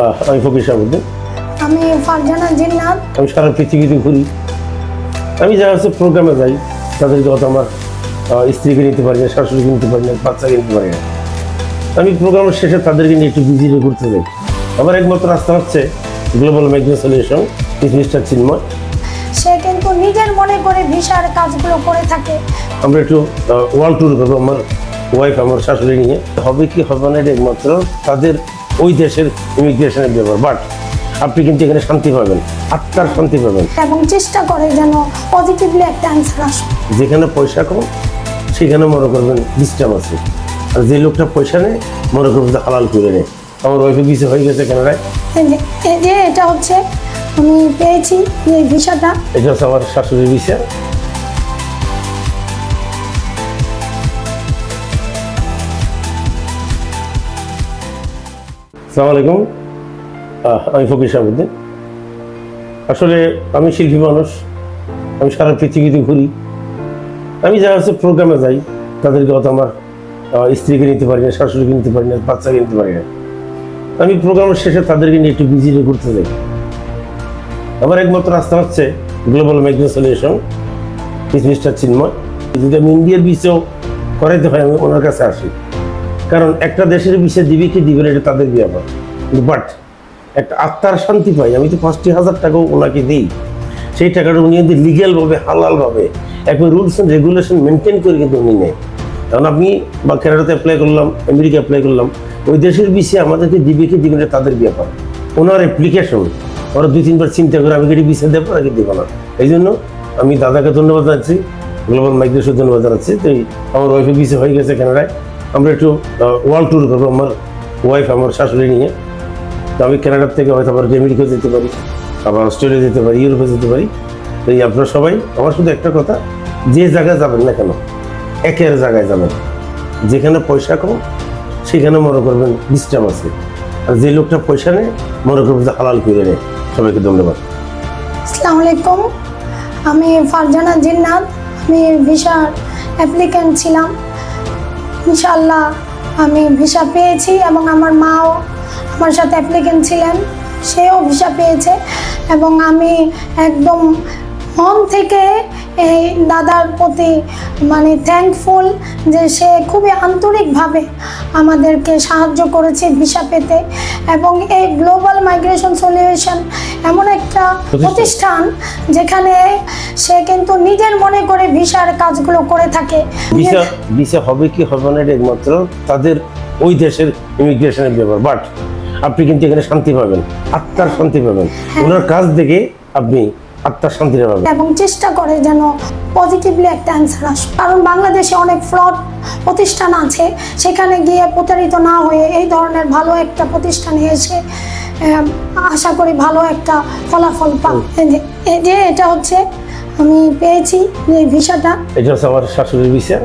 আমি ফকির শাহাবুদ্দিন। আমি ফারজানা জিন্নাত। আমি সারা পৃথিবীতে ঘুরি। আমি যারা হচ্ছে প্রোগ্রামে যাই তাদেরকে হয়তো আমার স্ত্রীকে নিতে পারি না, শাশুড়িকে নিতে পারি না, বাচ্চাকে নিতে পারি না। আমি প্রোগ্রামের শেষে তাদেরকে নিয়ে একটু বিজি ঘুরতে যাই। আমার একমাত্র রাস্তা হচ্ছে গ্লোবাল মাইগ্রেশন সলিউশন, মিস্টার চিন্ময়। সে কিন্তু নিজের মনে করে ভিসার কাজগুলো করে থাকে। আমরা একটু ওয়ার্ল্ড ট্যুর করবো আমার ওয়াইফ, আমার শাশুড়ি নিয়ে। হবে কি হবে না এটা একমাত্র তাদের ওই দেশের ইমিগ্রেশনের ব্যাপার, বাট আপনি কিন্তু এখানে শান্তি পাবেন, আত্মার শান্তি পাবেন। এবং চেষ্টা করে যেন পজিটিভলি একটা অ্যান্সার আসে। যেখানে পয়সা কম সেখানে মনে করবেন ডিস্টার্ব আছে, আর যে লোকটা পয়সা নেয় মনে করবেন যে হালাল করে নেয়। আমার ওয়াইফের ভিসা হয়ে গেছে কানাডায়। এই যে এটা হচ্ছে আমি পেয়েছি এই ভিসাটা। এটা হচ্ছে আমার শাশুড়ির ভিসা। আসসালামু আলাইকুম, আমি ফকির শাহাবুদ্দিন। আসলে আমি শিল্পী মানুষ, আমি সারা পৃথিবীতে ঘুরি। আমি যারা হচ্ছে প্রোগ্রামে যাই তাদেরকে হয়তো আমার স্ত্রীকে নিতে পারি না, শাশুড়িকে নিতে পারি না, বাচ্চাকে নিতে পারি না। আমি প্রোগ্রামের শেষে তাদেরকে নিয়ে একটু বিজি ঘুরতে যাই। আমার একমাত্র রাস্তা হচ্ছে গ্লোবাল মাইগ্রেশন সলিউশন, মিস্টার চিন্ময়। যদি আমি ইন্ডিয়ার ভিসাও করাইতে হয় আমি ওনার কাছে আসি, কারণ একটা দেশের ভিসা দিবি কি দিবেন এটা তাদের ব্যাপার, বাট একটা আত্মার শান্তি পাই। আমি তো 50,000 টাকাও ওনাকে দিই, সেই টাকাটা উনি যদি লিগ্যালভাবে হালালভাবে একবার রুলস অ্যান্ড রেগুলেশন মেনটেন করে কিন্তু উনি নেয়। কারণ আপনি বা কানাডাতে অ্যাপ্লাই করলাম, আমেরিকা অ্যাপ্লাই করলাম, ওই দেশের ভিসা আমাদেরকে দিবে কি দিবেন এটা তাদের ব্যাপার। ওনার অ্যাপ্লিকেশন ওরা 2-3 বার চিন্তা করে আমি কি ভিসা দেবো নাকি দেবো না। এই জন্য আমি দাদাকে ধন্যবাদ জানাচ্ছি, গ্লোবাল মাইগ্রেশন ধন্যবাদ জানাচ্ছি। তো আমার ওয়াইফের ভিসা হয়ে গেছে কানাডায়। আমরা একটু ওয়ার্ল্ড ট্যুর করবো আমার ওয়াইফ, আমার শাশুড়ি নিয়ে। তো আমি কানাডার থেকে হয়তো আবার আমেরিকা যেতে পারি, আবার অস্ট্রেলিয়া যেতে পারি, ইউরোপে যেতে পারি। তো এই আপনারা সবাই, আমার শুধু একটা কথা, যে জায়গায় যাবেন না কেন একের জায়গায় যাবেন। যেখানে পয়সা কম সেখানে মনে করবেন ডিস্টার্ব আছে, আর যে লোকটা পয়সা নেয় মনে করবেন যে হালাল করে নেয়। সবাইকে ধন্যবাদ। আসসালামু আলাইকুম, আমি ফারজানা জিন্নাত। আমি ভিসার অ্যাপ্লিক্যান্ট ছিলাম। ইনশাআল্লাহ আমি ভিসা পেয়েছি এবং আমার মাও আমার সাথে অ্যাপ্লিক্যান্ট ছিলেন, সেও ভিসা পেয়েছে। এবং আমি একদম মন থেকে এই দাদার প্রতি মানে থ্যাঙ্কফুল যে সে খুবই আন্তরিকভাবে আমাদেরকে সাহায্য করেছে ভিসা পেতে। এবং এই গ্লোবাল মাইগ্রেশন সলিউশন এমন একটা প্রতিষ্ঠান যেখানে সে কিন্তু নিজের মনে করে ভিসার কাজগুলো করে থাকে। ভিসা হবে কি হবে না এটা একমাত্র তাদের ওই দেশের ইমিগ্রেশনের ব্যাপার, বাট আপনি কিন্তু এখানে শান্তি পাবেন, আত্মার শান্তি পাবেন। ওনার কাজ দেখে আপনি আত্মার শান্তি পাবেন। এবং চেষ্টা করে যেন পজিটিভলি একটা অ্যান্সার আসে। কারণ বাংলাদেশে অনেক ফ্রড প্রতিষ্ঠান আছে, সেখানে গিয়ে প্রতারিত না হয়ে এই ধরনের ভালো একটা প্রতিষ্ঠানে এসে আশা করি ভালো একটা ফলাফল পাব। এই যে এটা হচ্ছে আমি পেয়েছি এই ভিসাটা। এটা হচ্ছে আমার শাশুড়ির ভিসা।